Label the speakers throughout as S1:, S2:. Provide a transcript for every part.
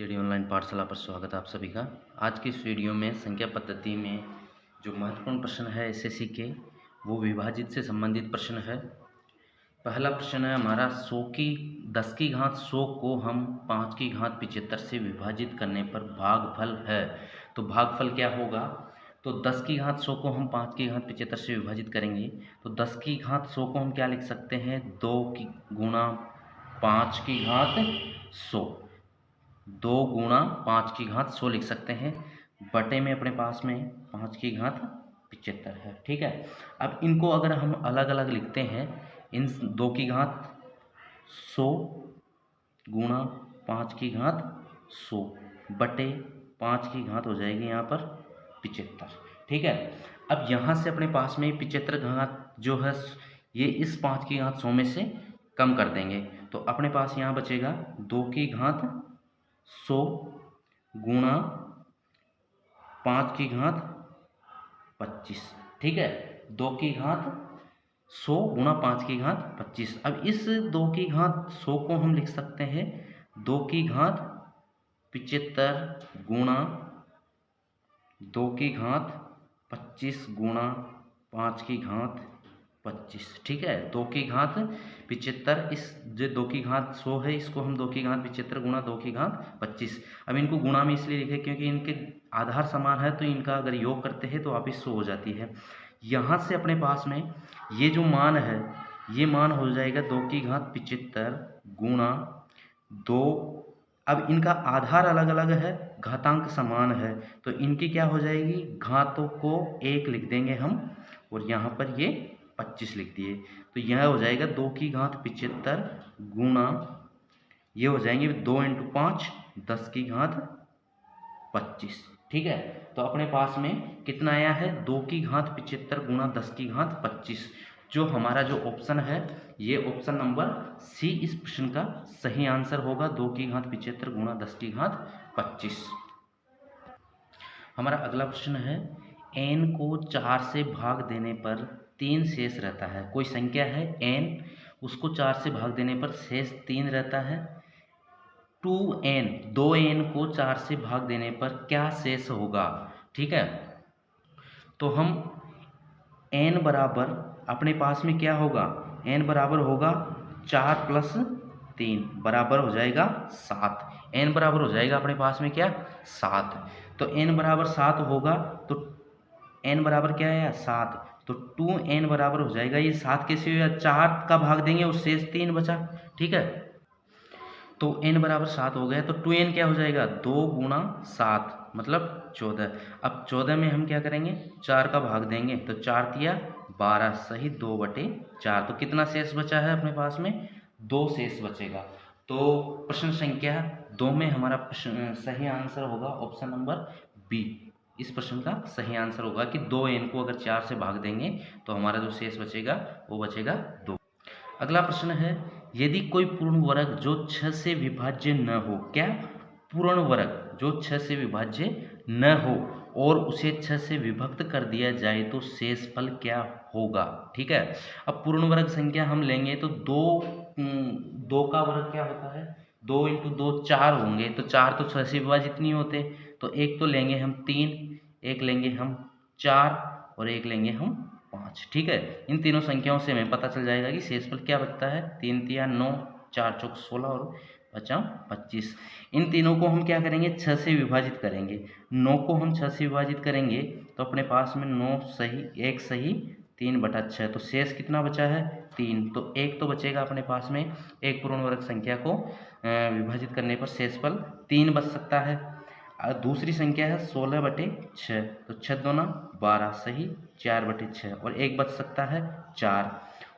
S1: JD online पाठशाला पर स्वागत है आप सभी का। आज की इस वीडियो में संख्या पद्धति में जो महत्वपूर्ण प्रश्न है एसएससी के, वो विभाजित से संबंधित प्रश्न है। पहला प्रश्न है हमारा 100 की 10 की घात 100 को हम 5 की घात 75 से विभाजित करने पर भागफल है। तो भागफल क्या होगा? तो 10 की घात 100 को हम 5 की घात 75 से विभाजित करेंगे तो 10 की घात 100 को हम क्या लिख सकते हैं? 2 की गुणा 5 की घात 100, 2 गुणा 5 की घात 100 लिख सकते हैं। बटे में अपने पास में 5 की घात 75 है। ठीक है, अब इनको अगर हम अलग अलग लिखते हैं, इन 2 की घात 100 गुणा 5 की घात 100 बटे 5 की घात हो जाएगी यहाँ पर 75। ठीक है, अब यहाँ से अपने पास में 75 घात जो है ये इस 5 की घात 100 में से कम कर देंगे तो अपने पास यहाँ बचेगा 2 की घात 100 गुणा 5 की घात 25। ठीक है, 2 की घात 100 गुणा 5 की घात 25। अब इस 2 की घात 100 को हम लिख सकते हैं 2 की घात 75 गुणा 2 की घात 25 गुणा 5 की घात 25। ठीक है, 2 की घात 75, इस जो 2 की घात 100 है इसको हम 2 की घात 75 गुणा 2 की घात 25। अब इनको गुणा में इसलिए लिखे क्योंकि इनके आधार समान है, तो इनका अगर योग करते हैं तो वापिस 100 हो जाती है। यहाँ से अपने पास में ये जो मान है ये मान हो जाएगा 2 की घात 75 गुणा 2। अब इनका आधार अलग अलग है, घातांक समान है, तो इनकी क्या हो जाएगी? घातों को 1 लिख देंगे हम और यहाँ पर ये 25 लिख दिए तो यह हो जाएगा 2 की घात 75 गुणा, ये हो जाएंगे 2 × 5 10 की घात 25। ठीक है, तो अपने पास में कितना आया है? 2 की घात 75 गुणा 10 की घात 25। जो हमारा जो ऑप्शन है ये ऑप्शन नंबर सी इस प्रश्न का सही आंसर होगा, 2 की घात 75 गुणा 10 की घात 25। हमारा अगला प्रश्न है n को 4 से भाग देने पर 3 शेष रहता है। कोई संख्या है n, उसको 4 से भाग देने पर शेष 3 रहता है। 2n को 4 से भाग देने पर क्या शेष होगा? ठीक है, तो हम n बराबर अपने पास में क्या होगा? n बराबर होगा 4 + 3 बराबर हो जाएगा 7। n बराबर हो जाएगा अपने पास में क्या? 7। तो n बराबर 7 होगा तो n बराबर क्या है? 7। तो 2n बराबर हो जाएगा, ये 7 कैसे हुआ? 4 का भाग देंगे और शेष 3 बचा। ठीक है, तो n बराबर 7 हो गया तो 2n क्या हो जाएगा? 2 गुणा 7 मतलब 14। अब 14 में हम क्या करेंगे? 4 का भाग देंगे तो 4 तिया 12 सही 2/4। तो कितना शेष बचा है अपने पास में? 2 शेष बचेगा। तो प्रश्न संख्या 2 में हमारा प्रश्न सही आंसर होगा ऑप्शन नंबर बी। इस प्रश्न का सही आंसर होगा कि 2n को अगर 4 से भाग देंगे तो हमारा जो शेष बचेगा वो बचेगा 2। अगला प्रश्न है यदि कोई पूर्ण वर्ग जो 6 से विभाज्य न हो, क्या? पूर्ण वर्ग जो 6 से विभाज्य न हो और उसे 6 से विभक्त कर दिया जाए तो शेषफल क्या होगा? ठीक है, अब पूर्ण वर्ग संख्या हम लेंगे तो 2 का वर्ग क्या होता है? 2 × 2 4 होंगे, तो 4 तो 6 से विभाजित नहीं होते, तो एक तो लेंगे हम 3, एक लेंगे हम 4 और एक लेंगे हम 5। ठीक है, इन तीनों संख्याओं से हमें पता चल जाएगा कि शेषफल क्या बचता है? 3 तिया 9, 4 चौक 16 और 5 25। इन तीनों को हम क्या करेंगे? 6 से विभाजित करेंगे। 9 को हम 6 से विभाजित करेंगे तो अपने पास में 9 सही 1 सही 3/6, तो शेष कितना बचा है? 3। तो एक तो बचेगा अपने पास में, एक पूर्ण वर्ग संख्या को विभाजित करने पर शेषफल 3 बच सकता है। दूसरी संख्या है 16/6, तो 6 दूना 12 सही 4/6 और एक बच सकता है 4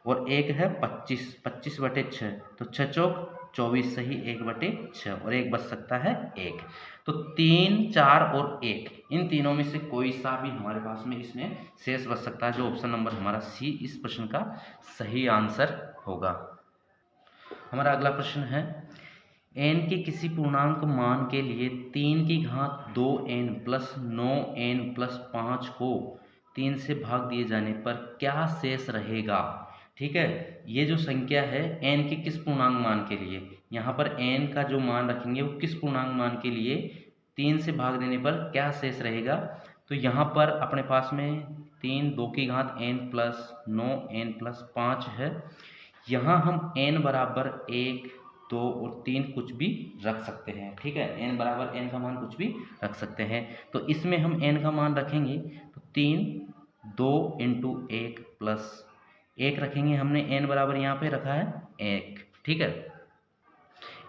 S1: और एक है 25, 25/6, तो 6 चौक 24 सही 1/6 और एक बच सकता है 1। तो 3, 4 और 1 इन तीनों में से कोई सा भी हमारे पास में इसमें शेष बच सकता है, जो ऑप्शन नंबर हमारा सी इस प्रश्न का सही आंसर होगा। हमारा अगला प्रश्न है n के किसी पूर्णांक मान के लिए 3 की घात 2n + 9n + 5 को 3 से भाग दिए जाने पर क्या शेष रहेगा? ठीक है, ये जो संख्या है n के किस पूर्णांक मान के लिए, यहाँ पर n का जो मान रखेंगे वो किस पूर्णांक मान के लिए 3 से भाग देने पर क्या शेष रहेगा। तो यहाँ पर अपने पास में 3 2 की घात n प्लस 9 n प्लस 5 है। यहाँ हम n बराबर 1 2 और 3 कुछ भी रख सकते हैं, ठीक है। n बराबर n का मान कुछ भी रख सकते हैं। तो इसमें हम n का मान रखेंगे तो 3 2 इंटू 1 प्लस 1 रखेंगे। हमने n बराबर यहाँ पे रखा है 1, ठीक है।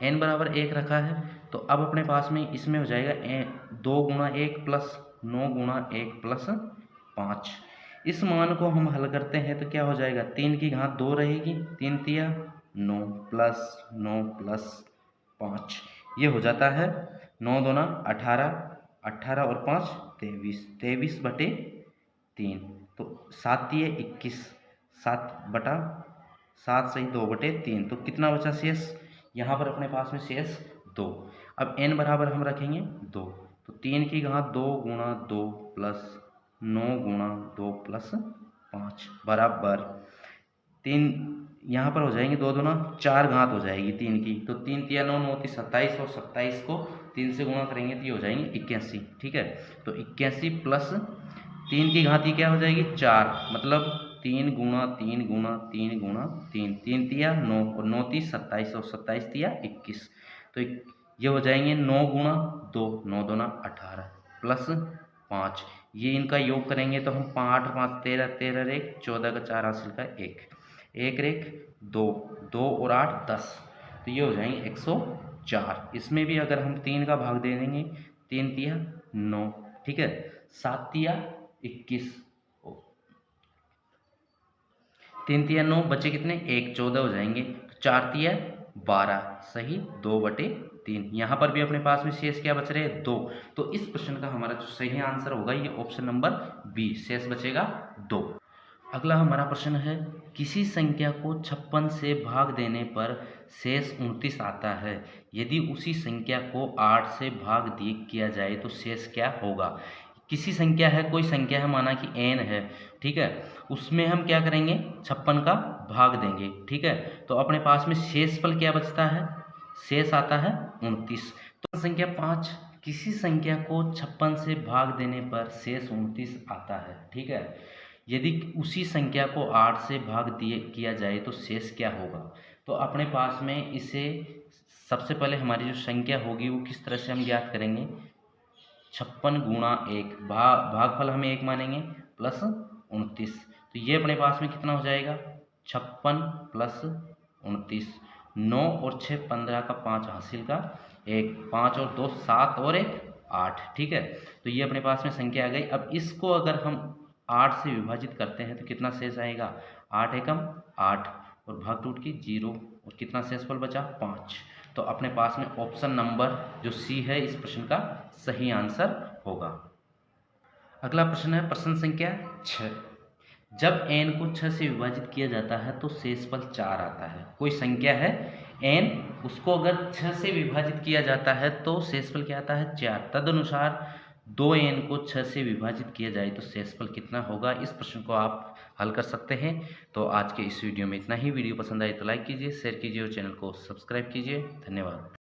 S1: n बराबर 1 रखा है तो अब अपने पास में इसमें हो जाएगा 2 गुणा 1 प्लस 9 गुणा 1 प्लस 5। इस मान को हम हल करते हैं तो क्या हो जाएगा, 3 की घात 2 रहेगी, 3 तिया 9 प्लस 9 प्लस 5, ये हो जाता है 9 दूना 18, 18 और 5 23, 23 बटे 3, तो 7 तिये 21, 7 बटा 7 सही 2 बटे 3, तो कितना बचा शेष, यहाँ पर अपने पास में शेष 2। अब n बराबर हम रखेंगे 2, तो 3 की घात 2 गुणा 2 प्लस 9 गुणा 2 प्लस 5 बराबर 3, यहाँ पर हो जाएंगे 2 दूना 4 घात हो जाएगी 3 की, तो 3 तिया 9 9 27 और 27 को 3 से गुणा करेंगे तो ये हो जाएंगे 81, ठीक है। तो 81 प्लस 3 की घात क्या हो जाएगी 4, मतलब 3 गुणा 3 गुणा 3 गुणा 3, 3 तिया 9 और 9 ती 27 और 27 तिया 21, तो ये हो जाएंगे 9 गुणा 2 9 दूना 18 प्लस 5, ये इनका योग करेंगे तो हम 5 5 13 13 एक 14 का 4 हासिल का 1 1 रेख 2 2 और 8 10, तो ये हो जाएंगे 104। इसमें भी अगर हम 3 का भाग दे देंगे, 3 तिया 9, ठीक है, 7 तिया 21, 3 तिया 9 बचे कितने 1 14 हो जाएंगे, तो 4 तिया 12 सही 2 बटे 3, यहाँ पर भी अपने पास में शेष क्या बच रहे हैं 2, तो इस प्रश्न का हमारा जो सही आंसर होगा ये ऑप्शन नंबर बी, शेष बचेगा 2। अगला हमारा प्रश्न है, किसी संख्या को 56 से भाग देने पर शेष 29 आता है, यदि उसी संख्या को 8 से भाग किया जाए तो शेष क्या होगा। किसी संख्या है, कोई संख्या है, माना कि n है, ठीक है, उसमें हम क्या करेंगे 56 का भाग देंगे, ठीक है, तो अपने पास में शेषफल क्या बचता है, शेष आता है 29। तो संख्या 5, किसी संख्या को 56 से भाग देने पर शेष 29 आता है, ठीक है, यदि उसी संख्या को 8 से भाग किया जाए तो शेष क्या होगा। तो अपने पास में इसे सबसे पहले हमारी जो संख्या होगी वो किस तरह से हम ज्ञात करेंगे, 56 गुणा 1, भागफल हमें 1 मानेंगे, प्लस 29, तो ये अपने पास में कितना हो जाएगा 56 प्लस 29, 9 और 6 15 का 5 हासिल का 1, 5 और 2 7 और 1 8, ठीक है, तो ये अपने पास में संख्या आ गई। अब इसको अगर हम 8 से विभाजित करते हैं तो कितना शेष आएगा, 8 एकम 8 और भाग टूट की 0, और कितना शेषफल बचा 5, तो अपने पास में ऑप्शन नंबर जो सी है इस प्रश्न का सही आंसर होगा। अगला प्रश्न है प्रश्न संख्या 6, जब n को 6 से विभाजित किया जाता है तो शेषफल 4 आता है। कोई संख्या है n, उसको अगर 6 से विभाजित किया जाता है तो शेषफल क्या आता है 4, तदनुसार 2n को 6 से विभाजित किया जाए तो शेषफल कितना होगा। इस प्रश्न को आप हल कर सकते हैं। तो आज के इस वीडियो में इतना ही। वीडियो पसंद आए तो लाइक कीजिए, शेयर कीजिए और चैनल को सब्सक्राइब कीजिए। धन्यवाद।